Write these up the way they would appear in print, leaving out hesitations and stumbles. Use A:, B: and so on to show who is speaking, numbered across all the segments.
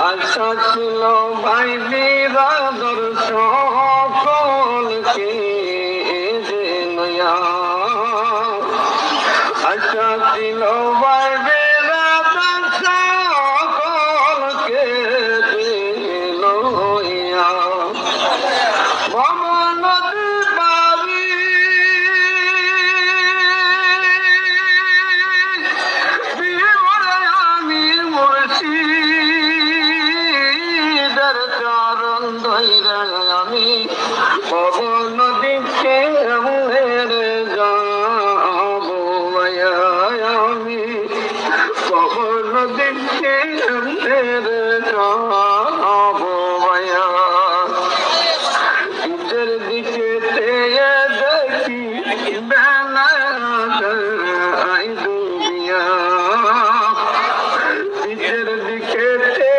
A: আশা ছিল ভাই বিরাদর সকলকে যে নয়া আশা ছিল ভাই বিরাদর সকলকে যে নয়া ভবনদী পাবি বিবরে আমি মরছি আমি পবন দিকে যাব আমি পবন দিকে যাব নিজের দিকে দেখি বেলা দুনিয়া নিজের দিকে দেখি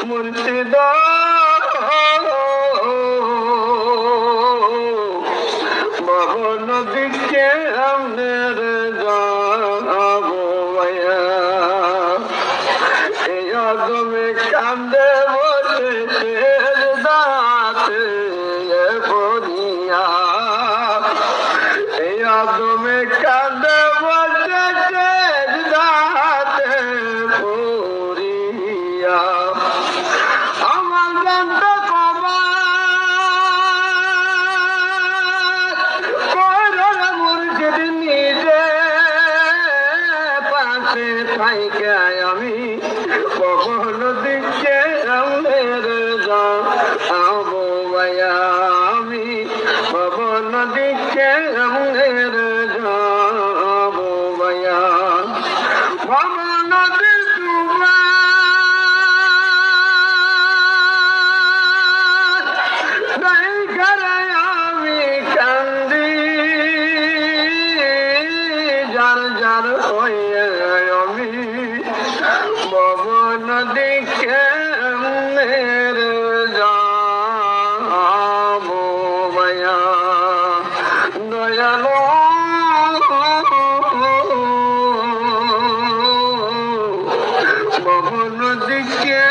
A: মুর্শিদা ভবন দিকে আমাদের যাব এই আদমে কান্দে বসে দাঁতে পড়িয়া এই আদমে কান্দে বসে দাঁতে পড়িয়া আমার জানতে কবা মুর্শিদ নিজে পাশে থাইকে আমি কখন দিকে আমাদের যাব আমি কখন দিকে আমাদের যাব ভবন আমি কান্দি যার যার হয়ে আমি ভবন দিকে যাব দয়ালো ভবন দিকে